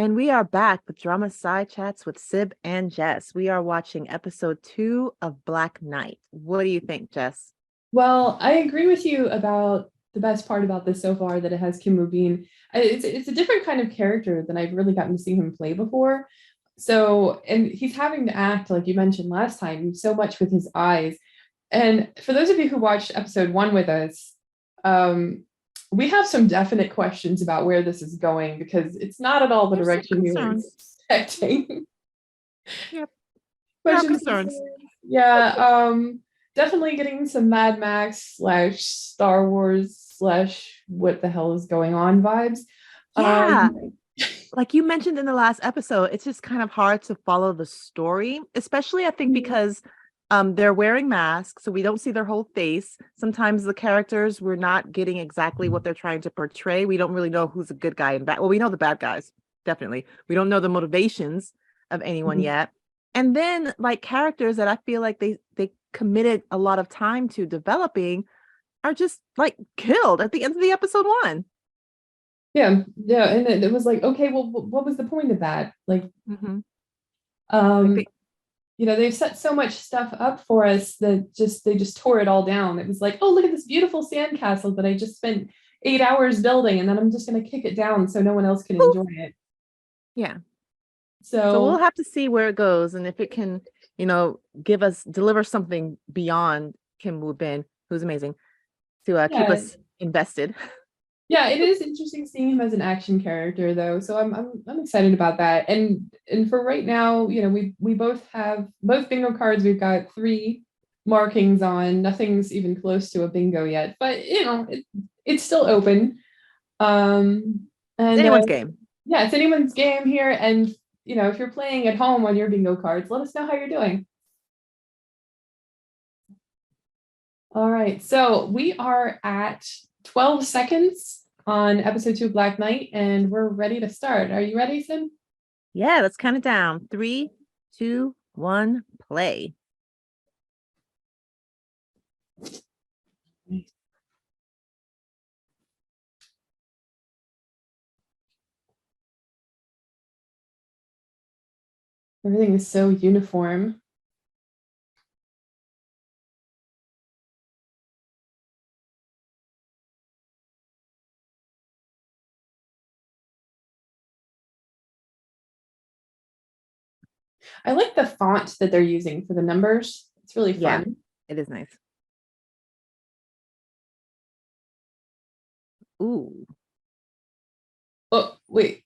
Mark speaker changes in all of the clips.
Speaker 1: And we are back with Drama Side Chats with Syb and Jess. We are watching episode 2 of Black Knight. What do you think, Jess?
Speaker 2: Well, I agree with you about the best part about this so far that it has Kim Mubin. It's a different kind of character than I've really gotten to see him play before. So, and he's having to act, like you mentioned last time, so much with his eyes. And for those of you who watched episode 1 with us, um, we have some definite questions about where this is going because it's not at all the
Speaker 1: There's some
Speaker 2: direction we were
Speaker 1: concerns.
Speaker 2: expecting.
Speaker 1: Yep, we are
Speaker 2: Questions,
Speaker 1: concerns.
Speaker 2: yeah, definitely getting some Mad Max slash Star Wars slash what the hell is going on vibes.
Speaker 1: Yeah,
Speaker 2: Um,
Speaker 1: like you mentioned in the last episode, it's just kind of hard to follow the story, especially I think because they're wearing masks, so we don't see their whole face. Sometimes the characters, we're not getting exactly what they're trying to portray. We don't really know who's a good guy and bad. Well, we know the bad guys, definitely. We don't know the motivations of anyone yet. And then like characters that I feel like they committed a lot of time to developing are just like killed at the end of the episode 1.
Speaker 2: yeah, and it was like, okay, well, what was the point of that? Like,
Speaker 1: Mm-hmm. Like
Speaker 2: um,
Speaker 1: they,
Speaker 2: they've set so much stuff up for us that they just tore it all down. It was like, oh, look at this beautiful sandcastle that I just spent 8 hours building, and then I'm just gonna kick it down so no one else can
Speaker 1: poof.
Speaker 2: enjoy it.
Speaker 1: Yeah. So we'll
Speaker 2: So
Speaker 1: have to see where it goes and if it can, deliver something beyond Kim Woo Bin, who's amazing, to keep
Speaker 2: yeah,
Speaker 1: us invested.
Speaker 2: yeah, it is interesting seeing him as an action character though. So I'm excited about that. And for right now, we both have both bingo cards. We've got 3 markings on. Nothing's even close to a bingo yet, but it's still open. Um,
Speaker 1: It's
Speaker 2: and
Speaker 1: anyone's game.
Speaker 2: yeah, it's anyone's game here. And if you're playing at home on your bingo cards, let us know how you're doing. All right, so we are at 12 seconds on episode 2 of Black Knight, and we're ready to start. Are you ready, Sim?
Speaker 1: Yeah, let's count it down. 3, 2, 1, play.
Speaker 2: Everything is so uniform. I like the font that they're using for the numbers. It's really
Speaker 1: Yeah,
Speaker 2: fun.
Speaker 1: it is nice. Ooh.
Speaker 2: Oh, wait.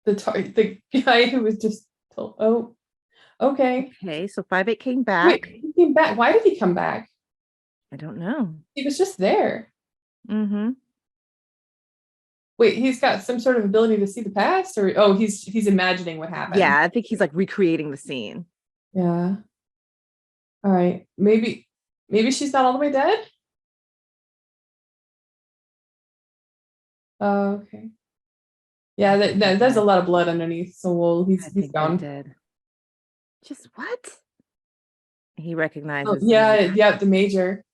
Speaker 2: The guy who was just told, oh, okay.
Speaker 1: Okay, so 5-8 came
Speaker 2: Wait,
Speaker 1: back.
Speaker 2: he came back. Why did he come back?
Speaker 1: I don't know.
Speaker 2: He was just there.
Speaker 1: Mm-hmm.
Speaker 2: Wait, he's got some sort of ability to see the past, or oh, he's imagining what happened.
Speaker 1: Yeah, I think he's like recreating the scene.
Speaker 2: Yeah. All right. Maybe she's not all the way dead. Oh, okay. Yeah, there's a lot of blood underneath. So well,
Speaker 1: I
Speaker 2: he's
Speaker 1: think they're
Speaker 2: gone.
Speaker 1: dead. Just what? He
Speaker 2: Oh,
Speaker 1: recognizes
Speaker 2: yeah,
Speaker 1: the
Speaker 2: yeah, the major.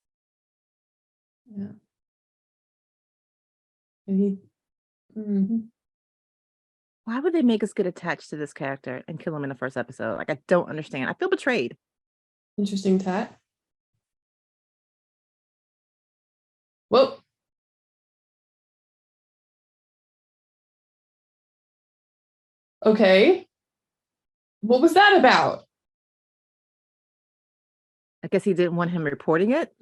Speaker 2: Yeah. And he mhm.
Speaker 1: Why would they make us get attached to this character and kill him in the first episode? Like, I don't understand. I feel betrayed.
Speaker 2: Interesting tat. Whoa. Okay. What was that about?
Speaker 1: I guess he didn't want him reporting it.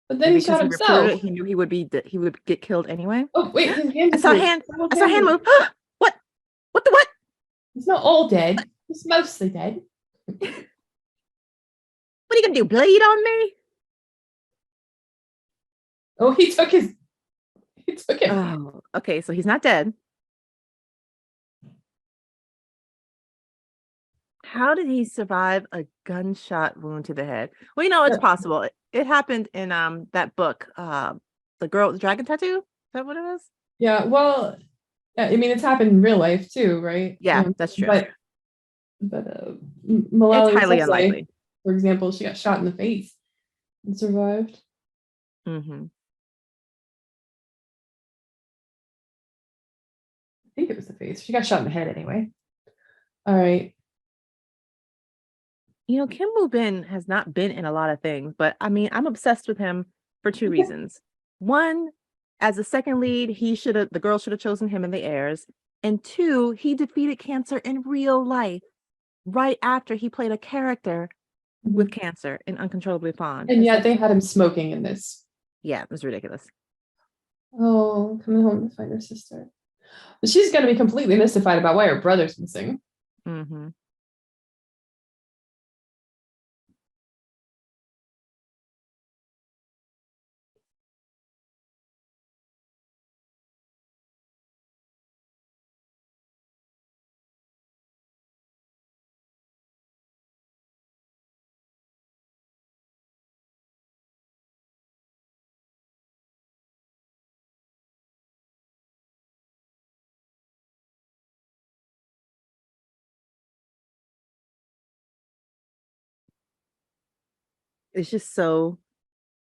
Speaker 2: But then
Speaker 1: And
Speaker 2: he
Speaker 1: because
Speaker 2: shot
Speaker 1: he reported
Speaker 2: himself.
Speaker 1: it, he knew he would get killed anyway.
Speaker 2: Oh, wait, his hand
Speaker 1: I
Speaker 2: just
Speaker 1: saw a
Speaker 2: moved.
Speaker 1: hand. I saw a hand move. What? What the what?
Speaker 2: He's not all dead. He's mostly dead.
Speaker 1: What are you gonna do? Bleed on me?
Speaker 2: Oh, he took it.
Speaker 1: Oh, okay. So he's not dead. How did he survive a gunshot wound to the head? Well, it's possible. It happened in that book, the girl with the dragon tattoo. Is that what it is?
Speaker 2: Yeah, well, I mean, it's happened in real life too, right?
Speaker 1: Yeah, that's true.
Speaker 2: But
Speaker 1: It's
Speaker 2: Malala
Speaker 1: highly
Speaker 2: Yousafzai,
Speaker 1: unlikely.
Speaker 2: for example, she got shot in the face and survived.
Speaker 1: Hmm.
Speaker 2: think it was the face. She got shot in the head anyway. All right.
Speaker 1: Kim Woo Bin has not been in a lot of things, but I mean, I'm obsessed with him for two reasons. One, as a second lead, the girl should have chosen him in The Heirs. And two, he defeated cancer in real life right after he played a character with cancer in Uncontrollably Fond.
Speaker 2: And yet they had him smoking in this.
Speaker 1: Yeah, it was ridiculous.
Speaker 2: Oh, coming home to find her sister. But she's going to be completely mystified about why her brother's missing.
Speaker 1: Mm-hmm. It's just so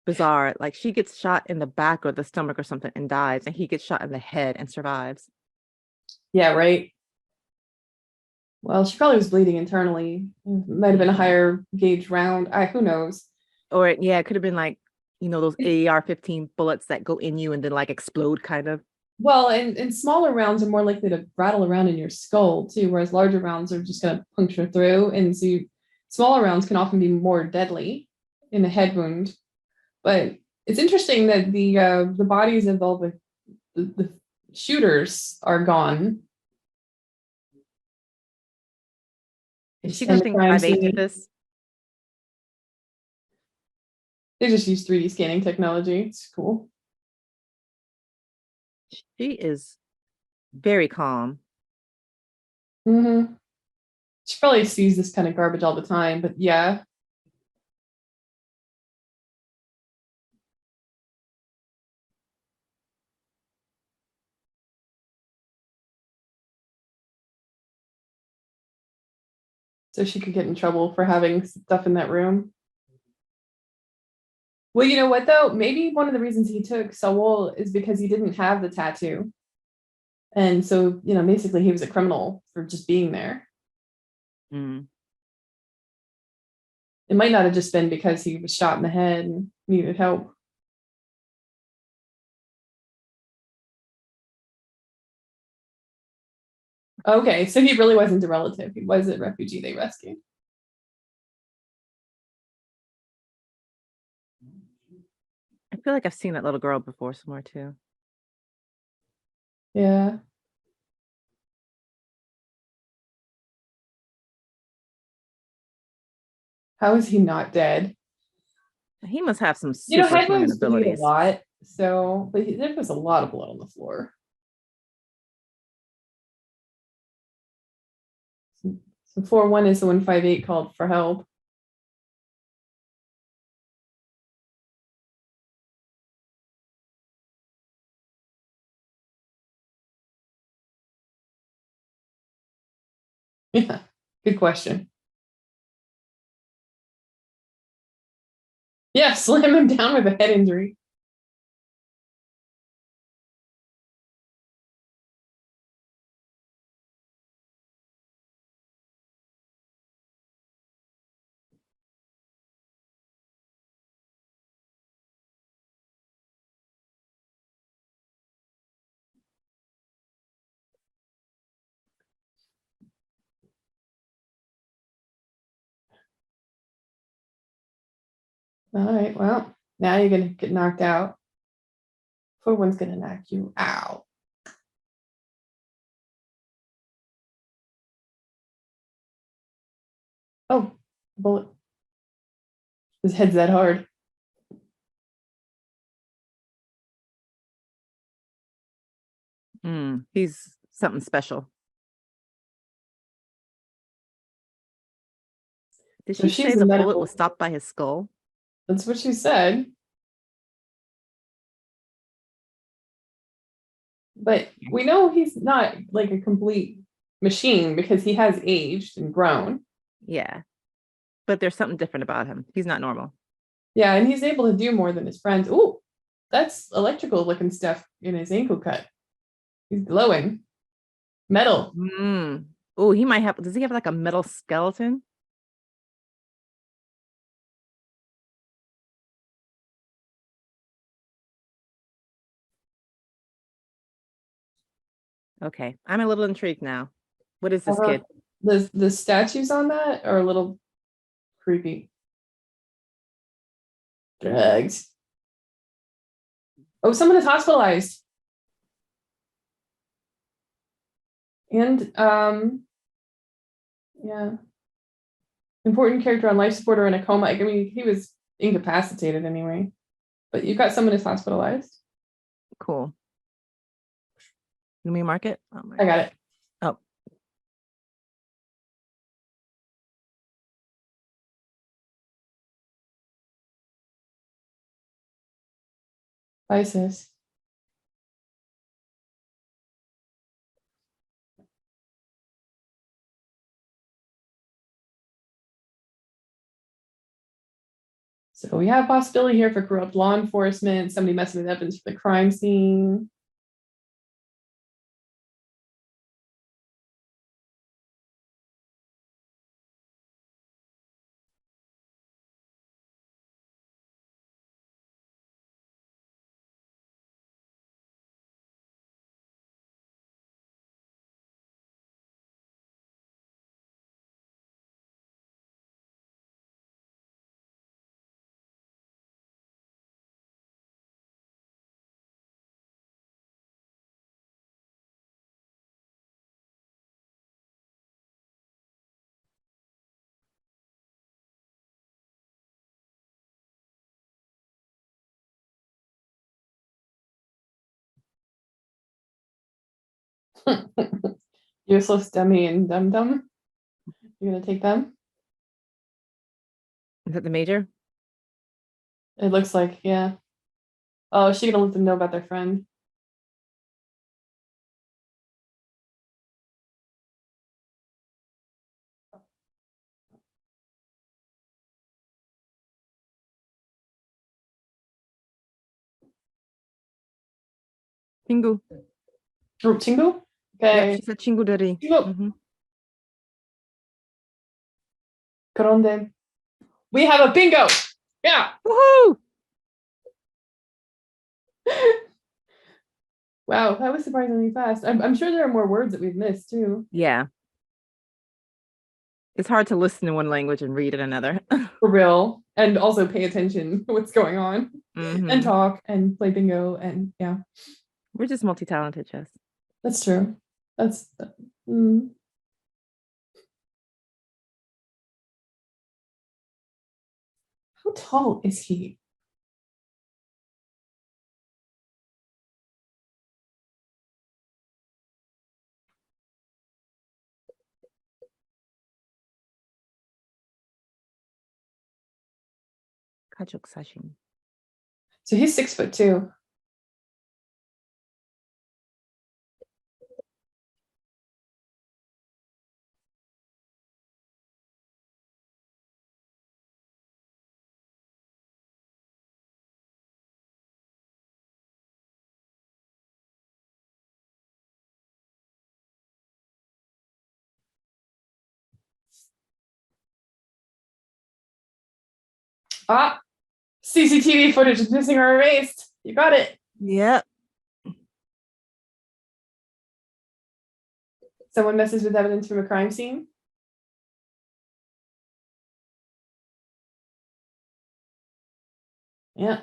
Speaker 1: bizarre. Like she gets shot in the back or the stomach or something and dies, and he gets shot in the head and survives.
Speaker 2: Yeah, right. Well, she probably was bleeding internally. It might have been a higher gauge round. Who knows?
Speaker 1: Or it could have been like, those AR-15 bullets that go in you and then like explode kind of.
Speaker 2: Well, and smaller rounds are more likely to rattle around in your skull too, whereas larger rounds are just going to puncture through. And so smaller rounds can often be more deadly in a head wound. But it's interesting that the bodies involved with the shooters are gone.
Speaker 1: Is she gonna think 5'8" with this?
Speaker 2: They just use 3D scanning technology. It's cool.
Speaker 1: She is very calm.
Speaker 2: Mm-hmm. She probably sees this kind of garbage all the time, but yeah. So she could get in trouble for having stuff in that room. Well, you know what though? Maybe one of the reasons he took Sawol is because he didn't have the tattoo. And so, basically he was a criminal for just being there.
Speaker 1: Mm.
Speaker 2: It might not have just been because he was shot in the head and needed help. Okay, so he really wasn't a relative. He was a refugee they rescued.
Speaker 1: I feel like I've seen that little girl before somewhere too.
Speaker 2: Yeah. How is he not dead?
Speaker 1: He must have some super
Speaker 2: head
Speaker 1: human
Speaker 2: wounds bleed a
Speaker 1: abilities.
Speaker 2: lot. So, but there was a lot of blood on the floor. So 4-1 is the 158 called for help. Yeah, good question. Yeah, slam him down with a head injury. All right, well, now you're gonna get knocked out. 4-1's gonna knock you out. Oh, bullet. His head's that hard.
Speaker 1: He's something special. Did
Speaker 2: So
Speaker 1: she say the bullet was stopped by his skull?
Speaker 2: That's what she said. But we know he's not like a complete machine because he has aged and grown.
Speaker 1: Yeah. But there's something different about him. He's not normal.
Speaker 2: Yeah, and he's able to do more than his friends. Ooh, that's electrical looking stuff in his ankle cut. He's glowing. Metal.
Speaker 1: Mm. Oh, he might have. Does he have like a metal skeleton? Okay, I'm a little intrigued now. What is this
Speaker 2: Although
Speaker 1: kid?
Speaker 2: the statues on that are a little creepy. Drugs. Oh, someone is hospitalized. And yeah, important character on life support or in a coma. I mean, he was incapacitated anyway. But you've got someone who's hospitalized.
Speaker 1: Cool. Let me mark it. Oh,
Speaker 2: I got it.
Speaker 1: oh,
Speaker 2: ISIS. So we have a possibility here for corrupt law enforcement, somebody messing with evidence for the crime scene. Useless dummy and dum dum. You're gonna take them?
Speaker 1: is that the major?
Speaker 2: It looks like, yeah. Oh, is she gonna let them know about their friend?
Speaker 1: Chingu.
Speaker 2: Group Chingu?
Speaker 1: Yep,
Speaker 2: Okay.
Speaker 1: she said Chingu Dari.
Speaker 2: Chingu.
Speaker 1: Mm-hmm.
Speaker 2: Gronde. We have a bingo. Yeah.
Speaker 1: Woohoo!
Speaker 2: Wow, that was surprisingly fast. I'm sure there are more words that we've missed too.
Speaker 1: Yeah, it's hard to listen in one language and read in another.
Speaker 2: For real. And also pay attention to what's going on and
Speaker 1: Mm-hmm.
Speaker 2: talk and play bingo. And yeah,
Speaker 1: We're just multi-talented, Jess.
Speaker 2: that's true. That's mm. How tall is he?
Speaker 1: Kachuk Sashin.
Speaker 2: So he's 6'2". Ah, CCTV footage is missing or erased. You got it.
Speaker 1: Yep.
Speaker 2: Someone messes with evidence from a crime scene. Yeah.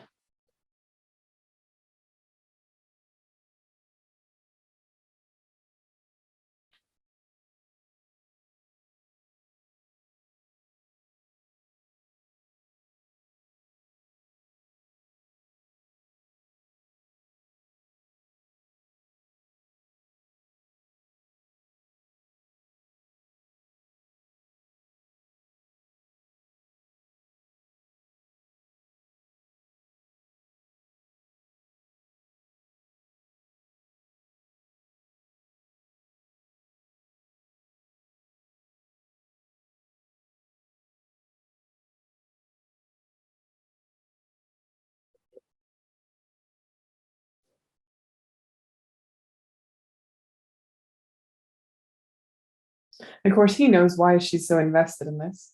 Speaker 2: Of course, he knows why she's so invested in this.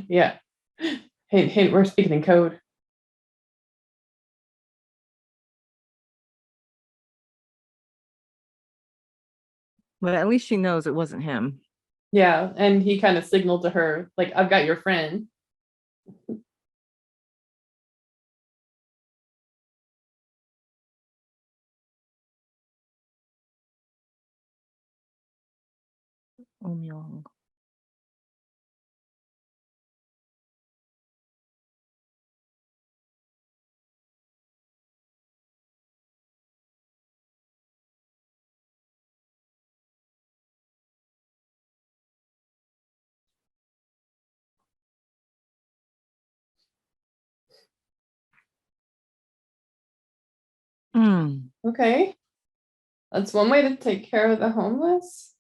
Speaker 2: Yeah. Hint, hint, we're speaking in code.
Speaker 1: But at least she knows it wasn't him.
Speaker 2: Yeah. And he kind of signaled to her, like, I've got your friend.
Speaker 1: Oh, Myung. Mm,
Speaker 2: Okay. That's one way to take care of the homeless.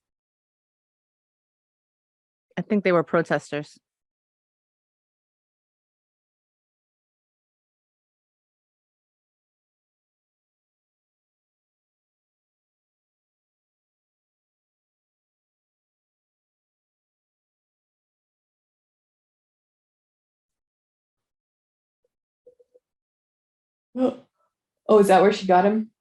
Speaker 1: I think they were protesters.
Speaker 2: Oh, is that where she got him?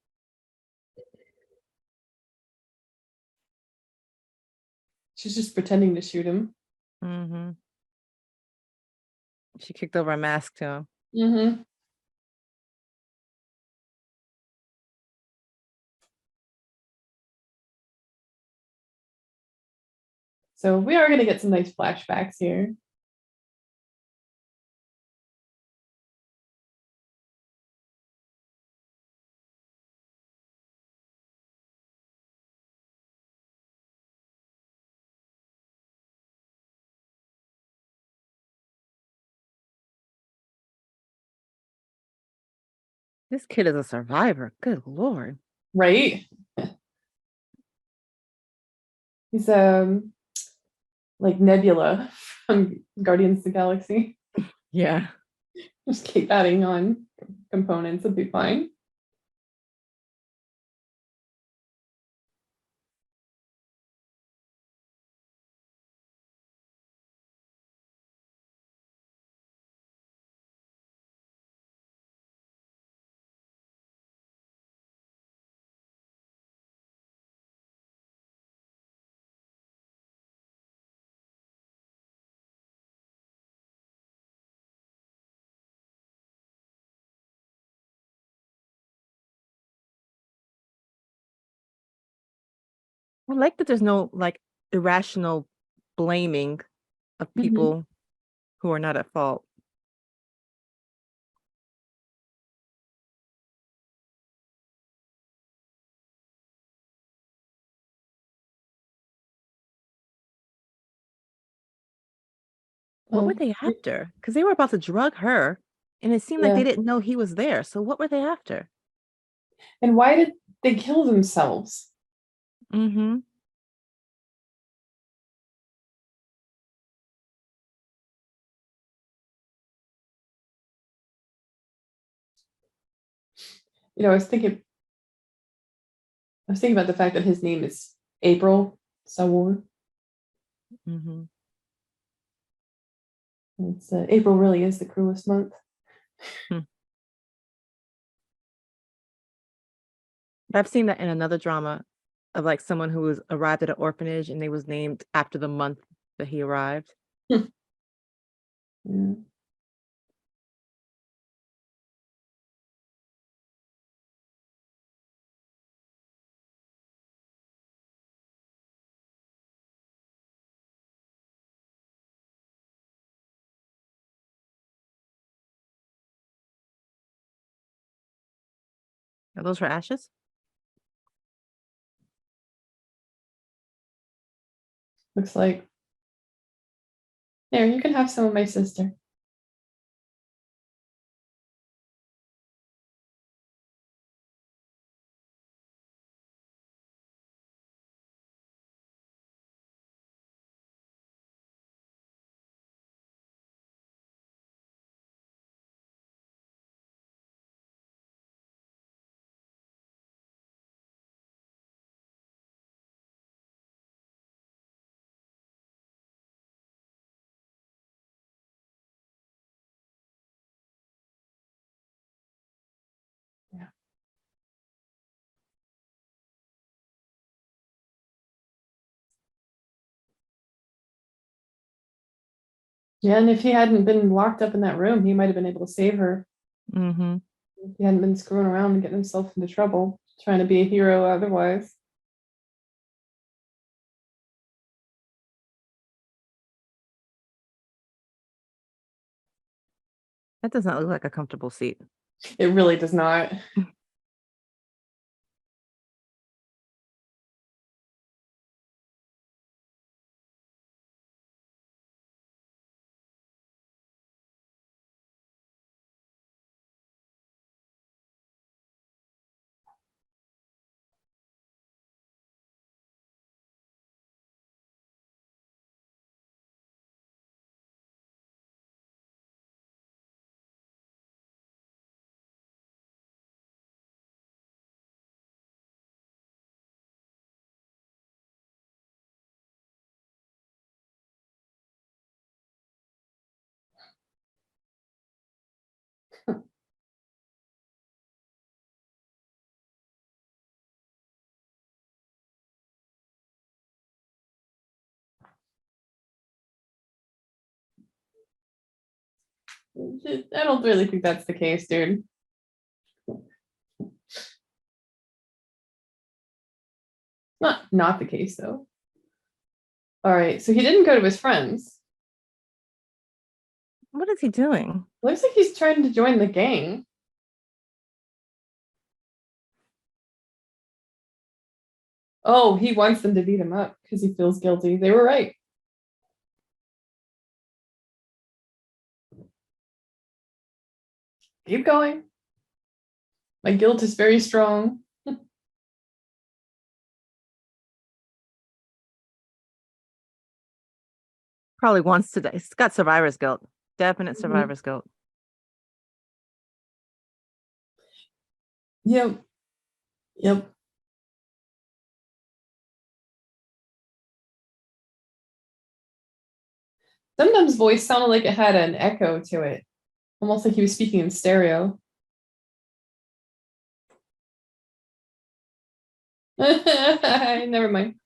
Speaker 2: She's just pretending to shoot him.
Speaker 1: Hmm. She kicked over a mask to him.
Speaker 2: Mm-hmm. So we are going to get some nice flashbacks here.
Speaker 1: This kid is a survivor. Good Lord.
Speaker 2: Right? He's like Nebula from Guardians of the Galaxy.
Speaker 1: Yeah.
Speaker 2: Just keep adding on components, it'll be fine.
Speaker 1: I like that there's no like irrational blaming of
Speaker 2: Mhm.
Speaker 1: people who are not at fault. What were
Speaker 2: Um,
Speaker 1: they after? Because they were about to drug her, and it seemed like
Speaker 2: yeah.
Speaker 1: they didn't know he was there. So what were they after?
Speaker 2: And why did they kill themselves?
Speaker 1: Mm-hmm.
Speaker 2: You know, I was thinking about the fact that his name is April Sawar.
Speaker 1: Mm-hmm.
Speaker 2: It's April really is the cruelest month.
Speaker 1: Hmm. I've seen that in another drama of like someone who was arrived at an orphanage and they was named after the month that he arrived.
Speaker 2: Yeah.
Speaker 1: Are those for ashes?
Speaker 2: Looks like. There, you can have some of my sister. Yeah. Yeah, and if he hadn't been locked up in that room, he might have been able to save her.
Speaker 1: Mm-hmm.
Speaker 2: If he hadn't been screwing around and getting himself into trouble, trying to be a hero otherwise.
Speaker 1: That does not look like a comfortable seat.
Speaker 2: It really does not. I don't really think that's the case, dude. Not the case though. All right, so he didn't go to his friends.
Speaker 1: What is he doing?
Speaker 2: Looks like he's trying to join the gang. Oh, he wants them to beat him up because he feels guilty. They were right. Keep going. My guilt is very strong.
Speaker 1: Probably wants to die. He's got survivor's guilt. Definite
Speaker 2: Mhm.
Speaker 1: survivor's guilt.
Speaker 2: Yep. Yep. Sometimes voice sounded like it had an echo to it, almost like he was speaking in stereo. Never mind.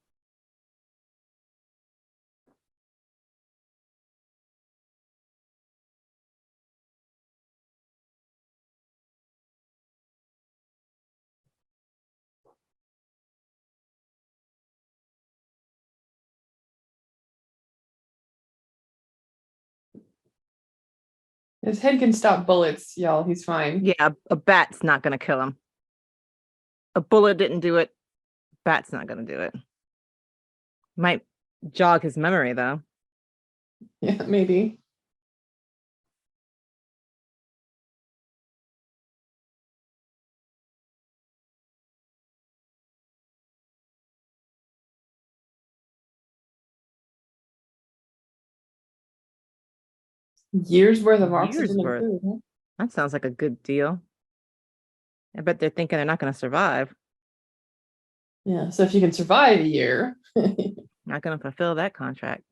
Speaker 2: His head can stop bullets, y'all. He's fine.
Speaker 1: Yeah, a bat's not gonna kill him. A bullet didn't do it. Bat's not gonna do it. Might jog his memory though.
Speaker 2: Yeah, maybe. Years worth of
Speaker 1: Years
Speaker 2: oxygen and
Speaker 1: worth.
Speaker 2: food. Huh?
Speaker 1: That sounds like a good deal. I bet they're thinking they're not gonna survive.
Speaker 2: Yeah. So if you can survive a year,
Speaker 1: Not gonna fulfill that contract.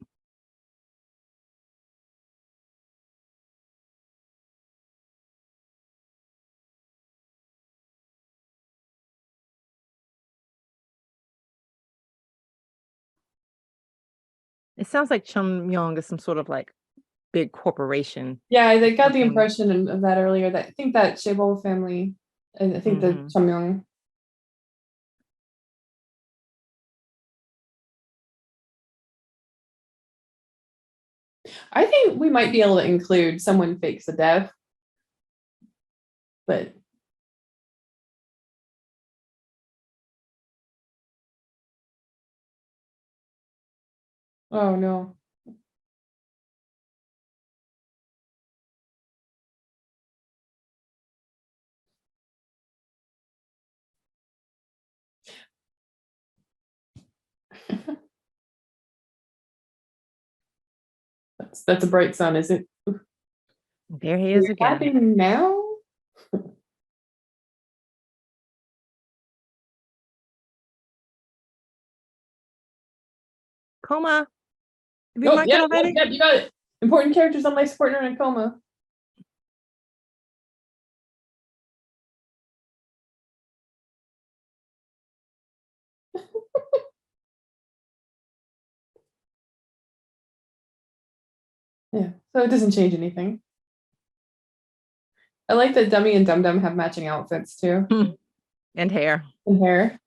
Speaker 1: It sounds like Chum Myung is some sort of like big corporation.
Speaker 2: Yeah, I got the
Speaker 1: Something.
Speaker 2: impression of that earlier. That I think that Shebo family, and I think the
Speaker 1: Mhm.
Speaker 2: Chamyong. I think we might be able to include someone fakes a death, but oh no. That's a bright sun, is it?
Speaker 1: There he is
Speaker 2: You're
Speaker 1: again.
Speaker 2: happy now?
Speaker 1: Coma. Did we
Speaker 2: Oh,
Speaker 1: mark it
Speaker 2: yep, yep,
Speaker 1: already?
Speaker 2: yep, you got it. Important characters on life support and in a coma. Yeah, so it doesn't change anything. I like that Dummy and Dum Dum have matching outfits too,
Speaker 1: And hair.
Speaker 2: and hair.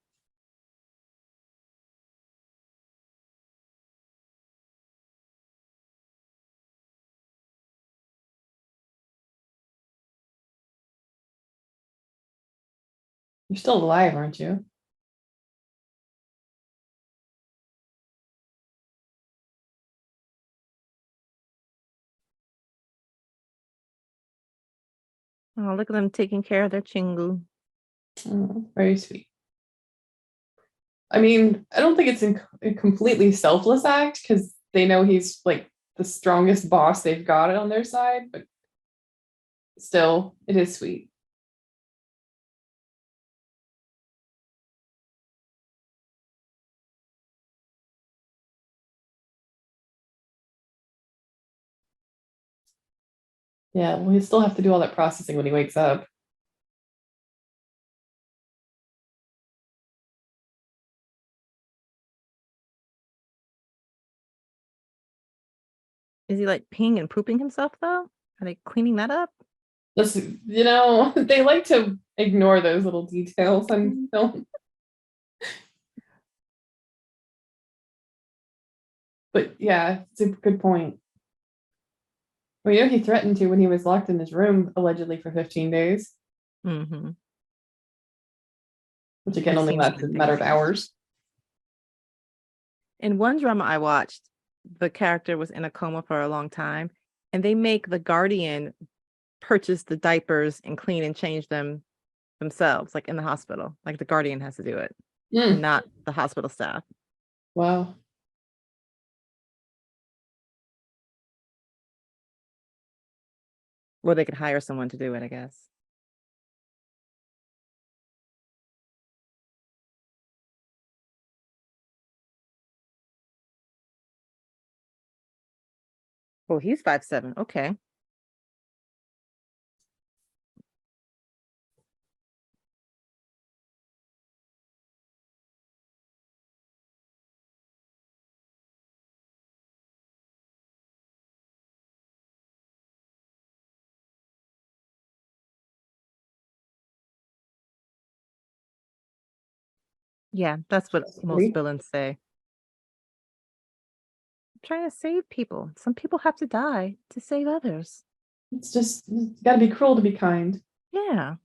Speaker 2: You're still alive, aren't you?
Speaker 1: Oh, look at them taking care of their Chingu.
Speaker 2: Oh, very sweet. I mean, I don't think it's a completely selfless act because they know he's like the strongest boss they've got on their side, but still, it is sweet. Yeah, well, he still have to do all that processing when he wakes up.
Speaker 1: Is he like peeing and pooping himself though? Are they cleaning that up?
Speaker 2: This, they like to ignore those little details on film. But yeah, it's a good point. Well, he threatened to when he was locked in his room allegedly for 15 days,
Speaker 1: Mm-hmm.
Speaker 2: which again
Speaker 1: I've
Speaker 2: only
Speaker 1: seen some
Speaker 2: lasted a matter of
Speaker 1: indications.
Speaker 2: hours.
Speaker 1: In one drama I watched, the character was in a coma for a long time, and they make the guardian purchase the diapers and clean and change them themselves, like in the hospital. Like the guardian has to do it,
Speaker 2: Mm,
Speaker 1: not the hospital staff.
Speaker 2: wow.
Speaker 1: Or they could hire someone to do it, I guess. Oh, he's 5'7". Okay. Yeah, that's what most
Speaker 2: Really?
Speaker 1: villains say. I'm trying to save people. Some people have to die to save others.
Speaker 2: It's got to be cruel to be kind.
Speaker 1: Yeah.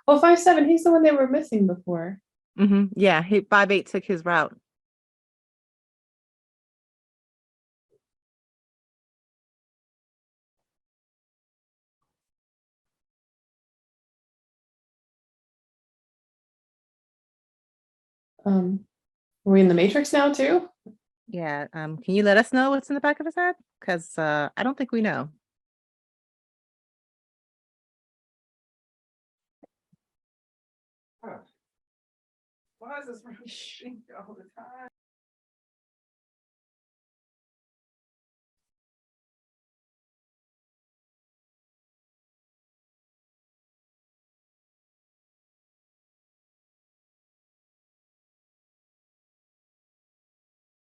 Speaker 2: Well, 5'7", he's the one they were missing before.
Speaker 1: Yeah, 5'8" took his route.
Speaker 2: Are we in the Matrix now too?
Speaker 1: Yeah. Can you let us know what's in the back of his head? Because I don't think we know.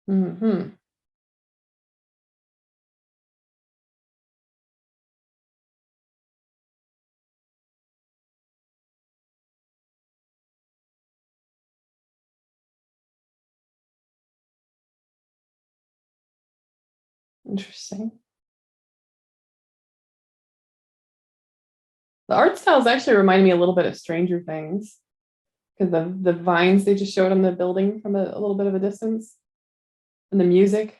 Speaker 2: Hmm. Interesting. The art styles actually remind me a little bit of Stranger Things because the vines they just showed on the building from a little bit of a distance, and the music.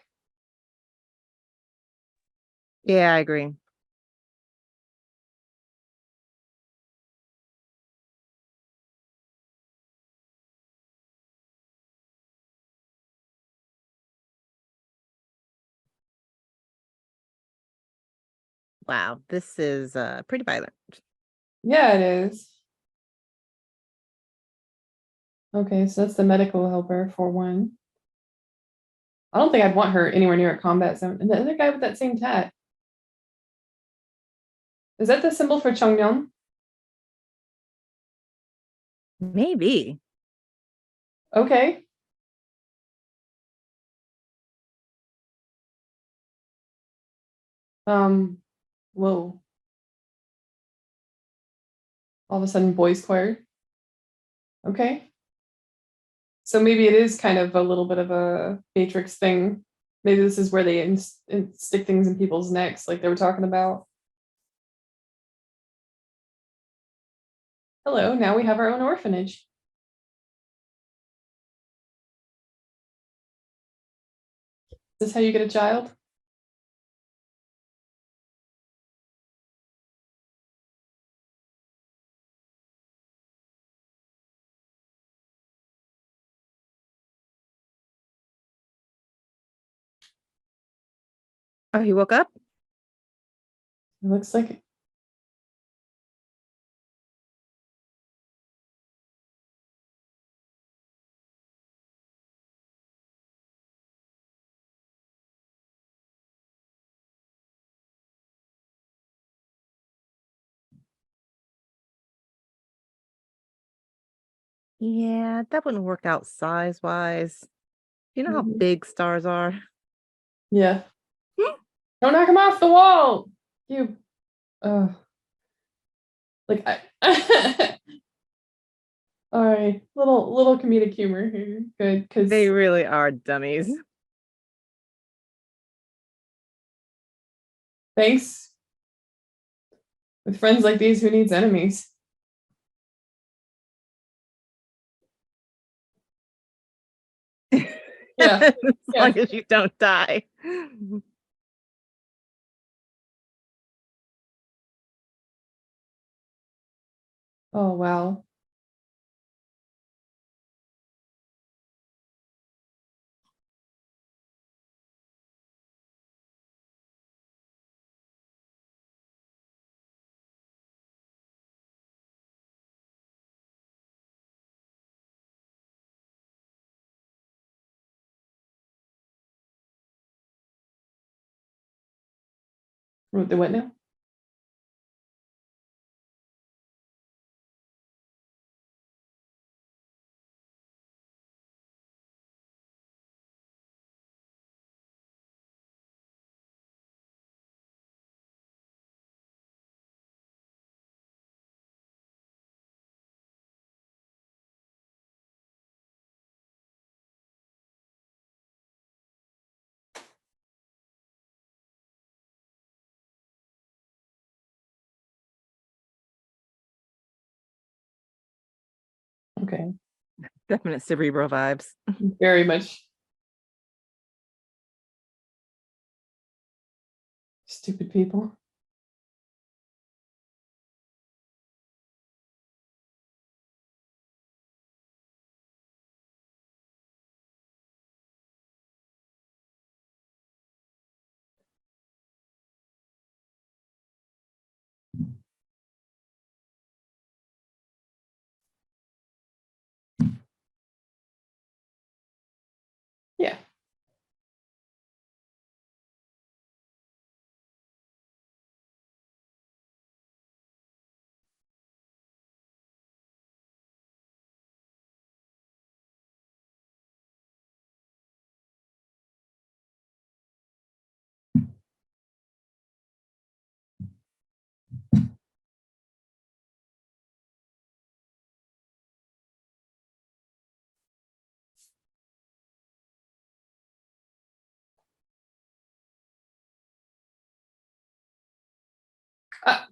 Speaker 1: Yeah, I agree. Wow, this is pretty violent.
Speaker 2: Yeah, it is. Okay, so that's the medical helper for one. I don't think I'd want her anywhere near a combat zone. And the other guy with that same tat. Is that the symbol for Chongmyeon?
Speaker 1: Maybe.
Speaker 2: Okay. Whoa. All of a sudden, boys choir. Okay. So maybe it is kind of a little bit of a Matrix thing. Maybe this is where they stick things in people's necks, like they were talking about. Hello, now we have our own orphanage. Is this how you get a child?
Speaker 1: Oh, he woke up?
Speaker 2: It looks like it.
Speaker 1: Yeah, that wouldn't work out size-wise. You know how
Speaker 2: Mhm.
Speaker 1: big stars are?
Speaker 2: Yeah. Don't knock him off the wall. You uh like I all right. Little comedic humor here. Good,
Speaker 1: They
Speaker 2: because
Speaker 1: really are dummies.
Speaker 2: thanks. With friends like these, who needs enemies? Yeah.
Speaker 1: As
Speaker 2: Yeah.
Speaker 1: long as you don't die.
Speaker 2: Oh wow. The what now? Okay.
Speaker 1: Definite cerebral vibes.
Speaker 2: Very much stupid people.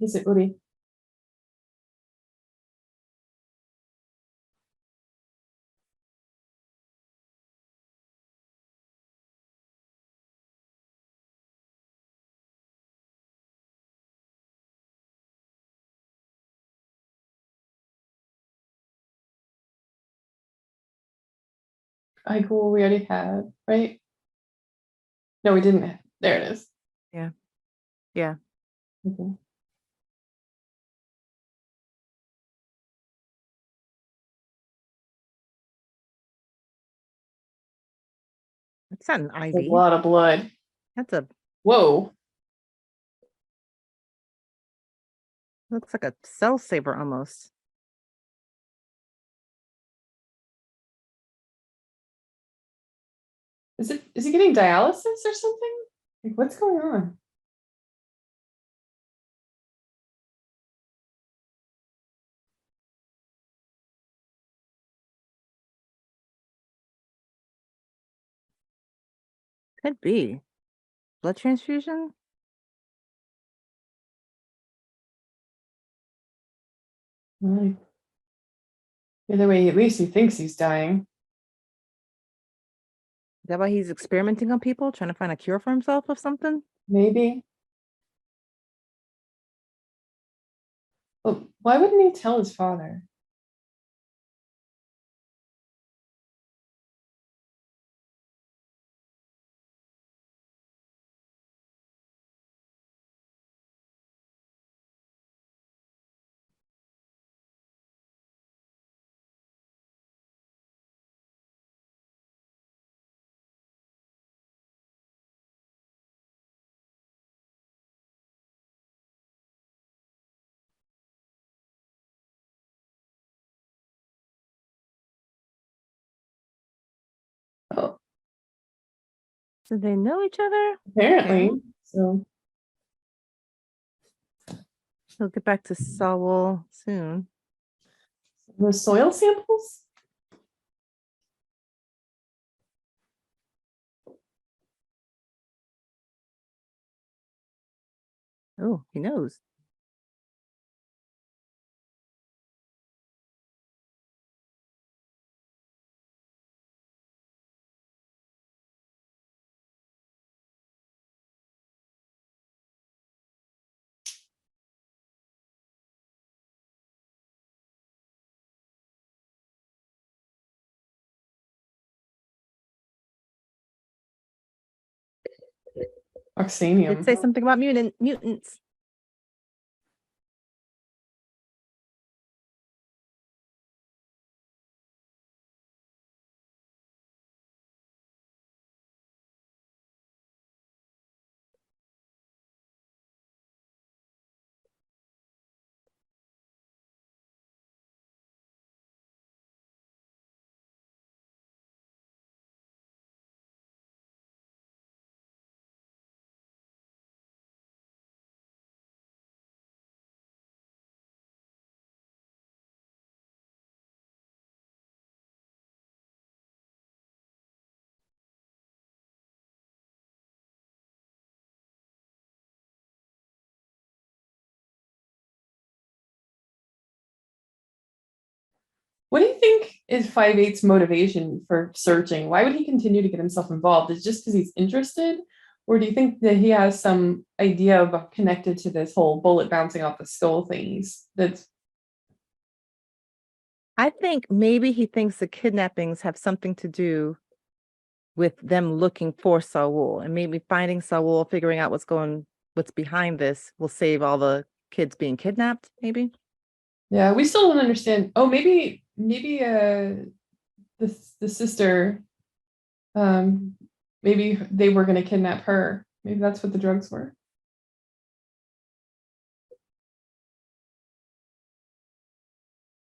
Speaker 2: Is it Uri? I cool. We already had, right? No, we didn't. There it is.
Speaker 1: Yeah. Yeah.
Speaker 2: Okay.
Speaker 1: It's not an
Speaker 2: A
Speaker 1: IV.
Speaker 2: lot of blood.
Speaker 1: That's a
Speaker 2: Whoa.
Speaker 1: looks like a cell saver almost.
Speaker 2: Is he getting dialysis or something? Like what's going on?
Speaker 1: Could be. Blood transfusion?
Speaker 2: Right. Either way, at least he thinks he's dying.
Speaker 1: Is that why he's experimenting on people, trying to find a cure for himself of something?
Speaker 2: Maybe. But why wouldn't he tell his father? Oh,
Speaker 1: Do they know each other? Okay.
Speaker 2: apparently. So
Speaker 1: He'll get back to Saul soon.
Speaker 2: the soil samples?
Speaker 1: Oh, he knows. Did
Speaker 2: Oxanium.
Speaker 1: say something about mutants.
Speaker 2: What do you think is 5/8's motivation for searching? Why would he continue to get himself involved? Is it just because he's interested? Or do you think that he has some idea of connected to this whole bullet bouncing off the skull things? That's
Speaker 1: I think maybe he thinks the kidnappings have something to do with them looking for Saul, and maybe finding Saul, figuring out what's behind this will save all the kids being kidnapped, maybe.
Speaker 2: yeah, we still don't understand. Oh, maybe the sister um maybe they were gonna kidnap her. Maybe that's what the drugs were.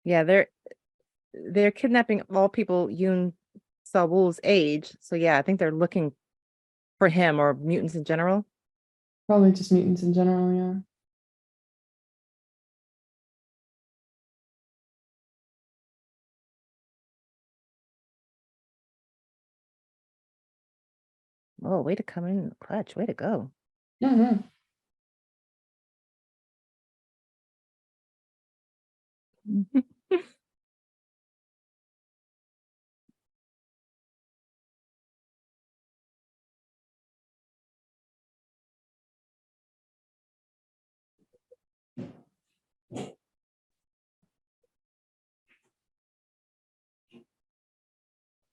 Speaker 1: Yeah, they're kidnapping all people Yoon Saul's age. So yeah, I think they're looking for him or mutants in general.
Speaker 2: Probably just mutants in general, yeah.
Speaker 1: Oh, way to come in the clutch. Way to go.
Speaker 2: Mhm. I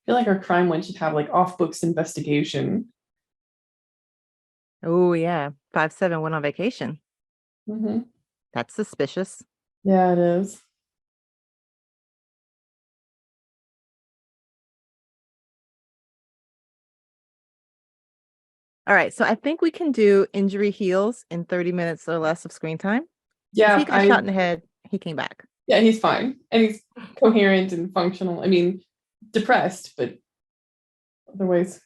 Speaker 2: feel like our crime one should have like off books investigation.
Speaker 1: Oh yeah, 5-7 went on vacation.
Speaker 2: Hmm.
Speaker 1: That's suspicious.
Speaker 2: Yeah, it is.
Speaker 1: All right, so I think we can do injury heals in 30 minutes or less of screen time because he
Speaker 2: Yeah,
Speaker 1: got shot in the head. He came back.
Speaker 2: yeah, he's fine. And he's coherent and functional. I mean, depressed, but otherwise.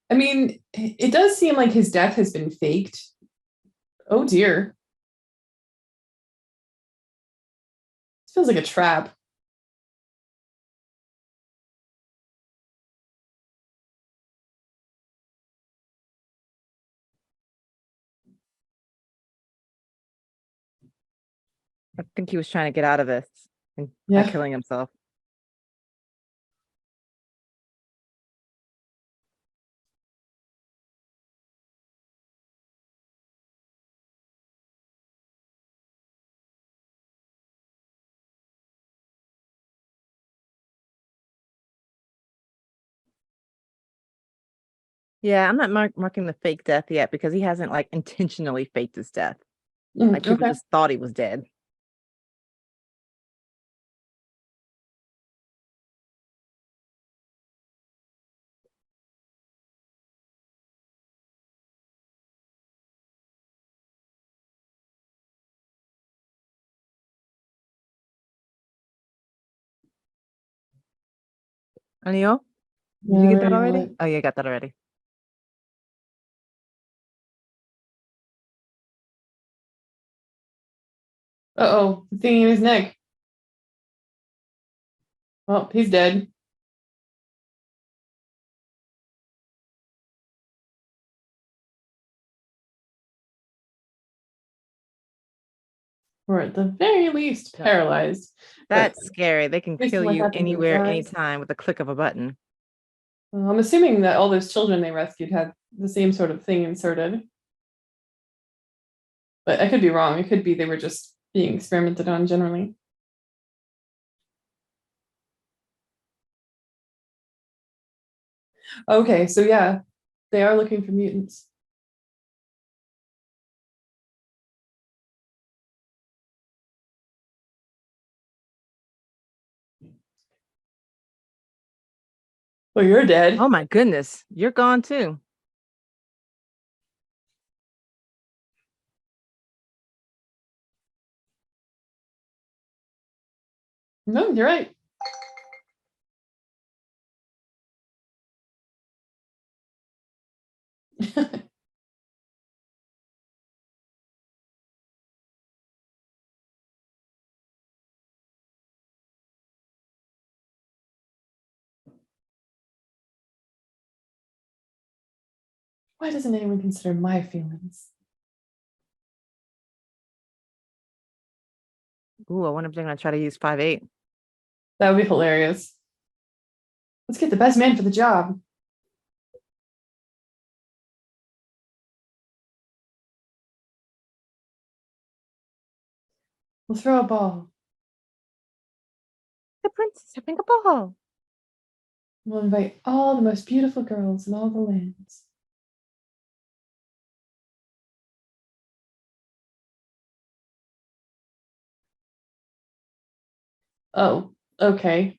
Speaker 2: I mean, it does seem like his death has been faked. Oh dear. This feels like a trap.
Speaker 1: I think he was trying to get out of this and by
Speaker 2: Yeah.
Speaker 1: killing himself. Yeah, I'm not marking the fake death yet because he hasn't like intentionally faked his death. Like people
Speaker 2: Okay.
Speaker 1: just thought he was dead. Anio,
Speaker 2: Yeah,
Speaker 1: did you
Speaker 2: I
Speaker 1: get that
Speaker 2: already have
Speaker 1: already?
Speaker 2: it.
Speaker 1: Oh, yeah, I got that already.
Speaker 2: Uh-oh, the thing in his neck. Well, he's dead. Or at the very least,
Speaker 1: Yeah.
Speaker 2: paralyzed. But
Speaker 1: That's scary. They can
Speaker 2: based
Speaker 1: kill
Speaker 2: on what
Speaker 1: you
Speaker 2: happened to his
Speaker 1: anywhere,
Speaker 2: eyes.
Speaker 1: anytime with a click of a button.
Speaker 2: I'm assuming that all those children they rescued had the same sort of thing inserted. But I could be wrong. It could be they were just being experimented on generally. Okay, so yeah, they are looking for mutants. Well, you're dead.
Speaker 1: Oh my goodness, you're gone too.
Speaker 2: No, you're right. Why doesn't anyone consider my feelings?
Speaker 1: Ooh, I wonder if they're gonna try to use 5-8.
Speaker 2: That would be hilarious. Let's get the best man for the job. We'll throw a ball.
Speaker 1: The princess having a ball.
Speaker 2: We'll invite all the most beautiful girls in all the lands. Oh, okay.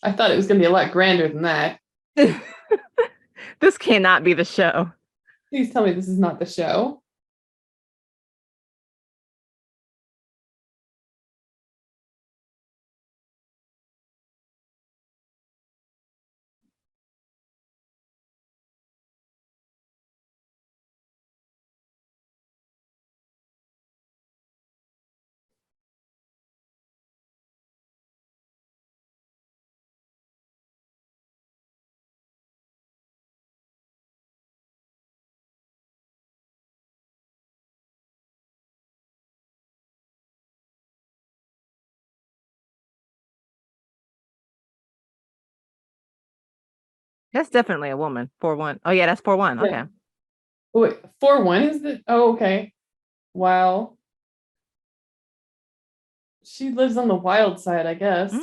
Speaker 2: I thought it was going to be a lot grander than that.
Speaker 1: This cannot be the show.
Speaker 2: Please tell me this is not the show.
Speaker 1: That's definitely a woman. 4-1. Oh yeah, that's 4-1.
Speaker 2: Yeah.
Speaker 1: Okay.
Speaker 2: Oh, wait, 4-1 is the oh okay. Wow. She lives on the wild side, I guess.
Speaker 1: Hmm.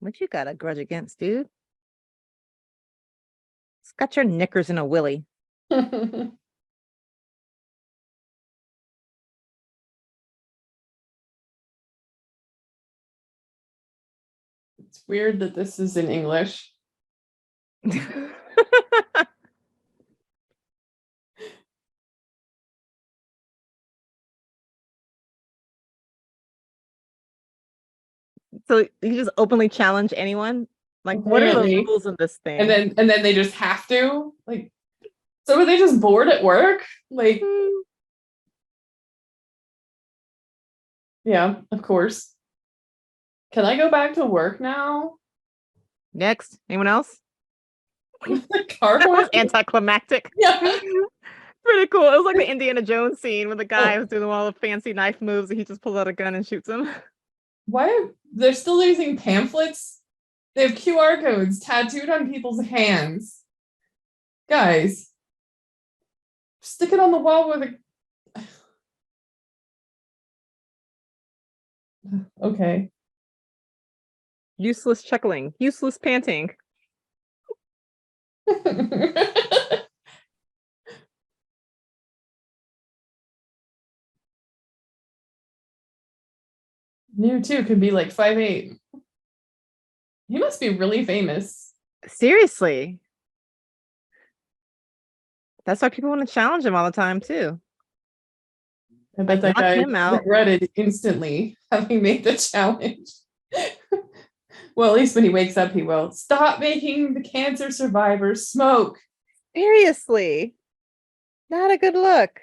Speaker 1: What you got a grudge against, dude? It's got your knickers in a willy.
Speaker 2: It's weird that this is in English.
Speaker 1: So you just openly challenge anyone? Like, what are the
Speaker 2: Apparently.
Speaker 1: rules of this
Speaker 2: And
Speaker 1: thing?
Speaker 2: then they just have to. Like, so are they just bored at work? Like,
Speaker 1: Hmm.
Speaker 2: yeah, of course. Can I go back to work now?
Speaker 1: Next, anyone else?
Speaker 2: The car
Speaker 1: That was
Speaker 2: went.
Speaker 1: anticlimactic.
Speaker 2: Yeah.
Speaker 1: Pretty cool. It was like the Indiana Jones scene when the guy
Speaker 2: Oh,
Speaker 1: was doing all the fancy knife moves and he just pulls out a gun and shoots him.
Speaker 2: why they're still using pamphlets? They have QR codes tattooed on people's hands. Guys, stick it on the wall with a. Okay.
Speaker 1: Useless chuckling, useless panting.
Speaker 2: New too could be like 5'8". He must be really famous.
Speaker 1: Seriously. That's why people want to challenge him all the time too.
Speaker 2: I bet
Speaker 1: Like
Speaker 2: that
Speaker 1: knock
Speaker 2: guy
Speaker 1: him out.
Speaker 2: regretted instantly having made the challenge. Well, at least when he wakes up, he will. Stop making the cancer survivors smoke.
Speaker 1: Seriously. Not a good look.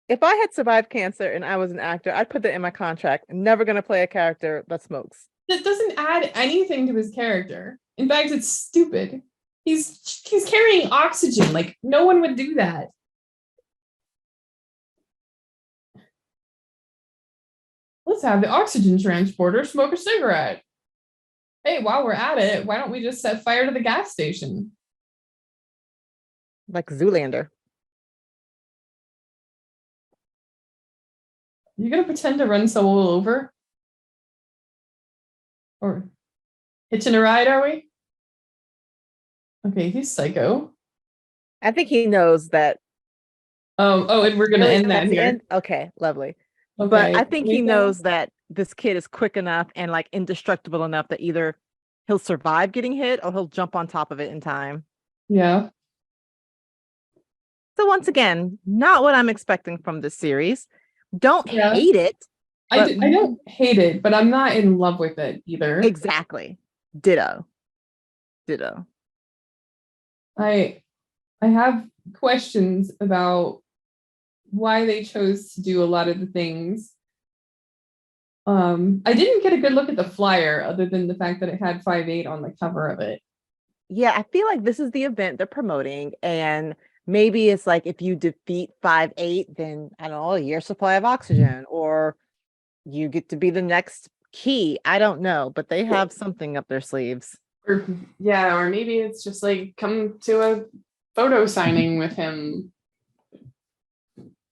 Speaker 1: If I had survived cancer and I was an actor, I'd put that in my contract. I'm never gonna play a character that smokes.
Speaker 2: That doesn't add anything to his character. In fact, it's stupid. He's carrying oxygen. Like no one would do that. Let's have the oxygen transporter smoke a cigarette. Hey, while we're at it, why don't we just set fire to the gas station?
Speaker 1: Like Zoolander.
Speaker 2: You gonna pretend to run someone over? Or hitching a ride, are we? Okay, he's psycho.
Speaker 1: I think he knows that.
Speaker 2: Oh, and we're gonna
Speaker 1: Really?
Speaker 2: end that
Speaker 1: That's the
Speaker 2: here.
Speaker 1: end? Okay, lovely. But
Speaker 2: Okay.
Speaker 1: I think he
Speaker 2: Anything?
Speaker 1: knows that this kid is quick enough and like indestructible enough that either he'll survive getting hit or he'll jump on top of it in time.
Speaker 2: Yeah.
Speaker 1: So once again, not what I'm expecting from this series. Don't
Speaker 2: Yeah.
Speaker 1: hate it, but
Speaker 2: I don't hate it, but I'm not in love with it either.
Speaker 1: exactly. Ditto. Ditto.
Speaker 2: I I have questions about why they chose to do a lot of the things. I didn't get a good look at the flyer other than the fact that it had 5'8" on the cover of it.
Speaker 1: Yeah, I feel like this is the event they're promoting, and maybe it's like if you defeat 5-8, then I don't know, a year supply of oxygen, or you get to be the next key. I don't know, but they have something up their sleeves.
Speaker 2: Or yeah, or maybe it's just like come to a photo signing with him.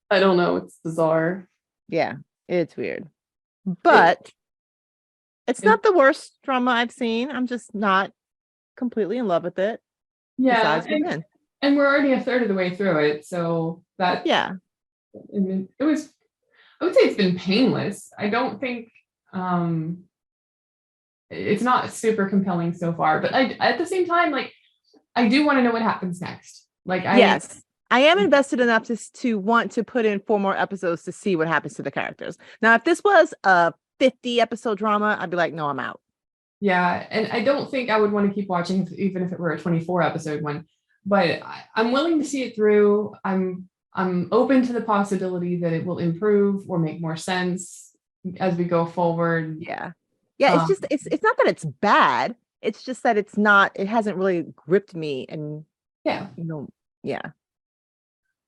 Speaker 2: I don't know. It's bizarre.
Speaker 1: Yeah, it's weird.
Speaker 2: It,
Speaker 1: But it's
Speaker 2: it
Speaker 1: not the worst drama I've seen. I'm just not completely in love with it,
Speaker 2: yeah,
Speaker 1: besides women.
Speaker 2: and we're already a third of the way through it, so that
Speaker 1: Yeah.
Speaker 2: I mean, it was. I would say it's been painless. I don't think it's not super compelling so far, but I at the same time, like I do want to know what happens next. Like I
Speaker 1: Yes. I am invested enough to want to put in 4 more episodes to see what happens to the characters. Now, if this was a 50 episode drama, I'd be like, no, I'm out.
Speaker 2: yeah, and I don't think I would want to keep watching even if it were a 24 episode one, but I'm willing to see it through. I'm open to the possibility that it will improve or make more sense. as we go forward.
Speaker 1: Yeah. Yeah, it's
Speaker 2: Um,
Speaker 1: just it's not that it's bad. It's just that it hasn't really gripped me and
Speaker 2: yeah.
Speaker 1: you know, yeah.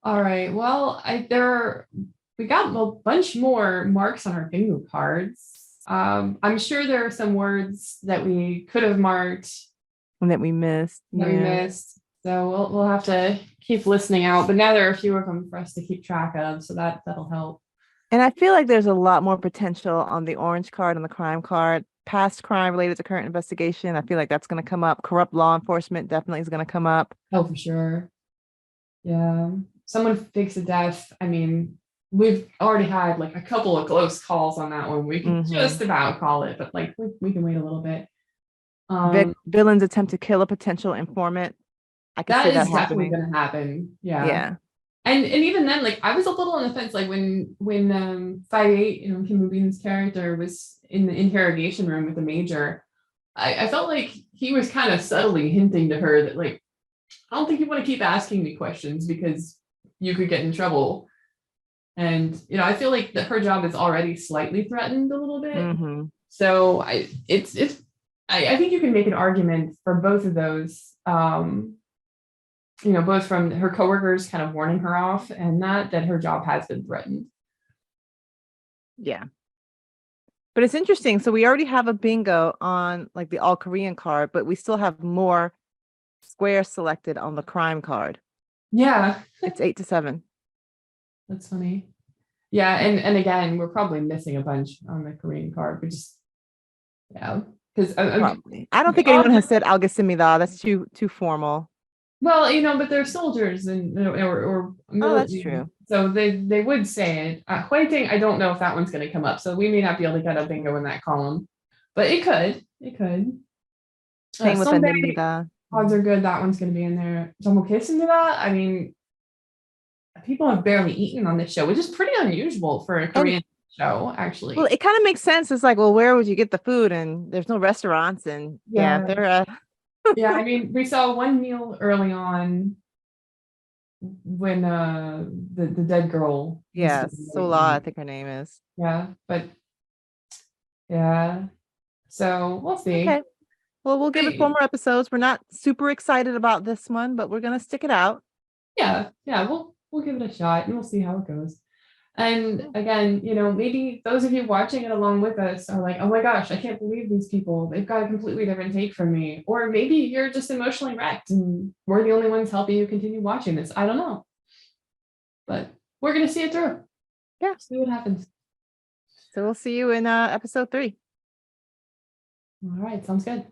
Speaker 2: All right. Well, we got a bunch more marks on our bingo cards. I'm sure there are some words that we could have marked
Speaker 1: And that we missed.
Speaker 2: that we
Speaker 1: Yeah.
Speaker 2: missed. So we'll have to keep listening out. But now there are a few of them for us to keep track of, so that'll help.
Speaker 1: And I feel like there's a lot more potential on the orange card and the crime card. Past crime related to current investigation. I feel like that's going to come up. Corrupt law enforcement definitely is going to come up.
Speaker 2: Oh, for sure. Yeah. Someone fakes a death. I mean, we've already had like a couple of close calls on that one. We can
Speaker 1: Hmm.
Speaker 2: just about call it, but like we can wait a little bit. Um,
Speaker 1: Villains attempt to kill a potential informant. I could
Speaker 2: that
Speaker 1: see
Speaker 2: is
Speaker 1: that
Speaker 2: definitely
Speaker 1: happening.
Speaker 2: gonna happen. Yeah.
Speaker 1: Yeah.
Speaker 2: And even then, like I was a little on the fence, like when 5-8, Kim Mubin's character was in the interrogation room with the major, I felt like he was kind of subtly hinting to her that like, I don't think you want to keep asking me questions because you could get in trouble. And I feel like that her job is already slightly threatened a little bit.
Speaker 1: Hmm.
Speaker 2: So I think you can make an argument for both of those. Both from her coworkers kind of warning her off and that her job has been threatened.
Speaker 1: Yeah. But it's interesting. So we already have a bingo on like the all Korean card, but we still have more squares selected on the crime card.
Speaker 2: Yeah,
Speaker 1: It's 8 to 7.
Speaker 2: that's funny. Yeah, and again, we're probably missing a bunch on the Korean card. We just yeah, because
Speaker 1: Probably. I don't think anyone has said Algasimida. That's too formal.
Speaker 2: well, but they're soldiers and or
Speaker 1: Oh, that's
Speaker 2: military,
Speaker 1: true.
Speaker 2: so they would say it. Huiting, I don't know if that one's going to come up, so we may not be able to get a bingo in that column, but it could. It could.
Speaker 1: Same with
Speaker 2: Someday
Speaker 1: Anamida.
Speaker 2: odds are good that one's going to be in there. That I mean, people have barely eaten on this show, which is pretty unusual for a
Speaker 1: And
Speaker 2: Korean show,
Speaker 1: well,
Speaker 2: actually.
Speaker 1: it kind of makes sense. It's like, well, where would you get the food? And there's no restaurants. And yeah,
Speaker 2: Yeah,
Speaker 1: they're
Speaker 2: yeah. I mean, we saw one meal early on when the dead girl used to
Speaker 1: yeah,
Speaker 2: be
Speaker 1: Sola, I think her name is.
Speaker 2: yeah, but yeah. So we'll see.
Speaker 1: Okay. Well, we'll give it four
Speaker 2: Hey,
Speaker 1: more episodes. We're not super excited about this one, but we're gonna stick it out.
Speaker 2: yeah, we'll give it a shot and we'll see how it goes. And again, maybe those of you watching it along with us are like, oh my gosh, I can't believe these people. They've got a completely different take from me. Or maybe you're just emotionally wrecked and we're the only ones helping you continue watching this. I don't know. But we're gonna see it through.
Speaker 1: Yeah.
Speaker 2: See what happens.
Speaker 1: So we'll see you in episode 3.
Speaker 2: All right, sounds good.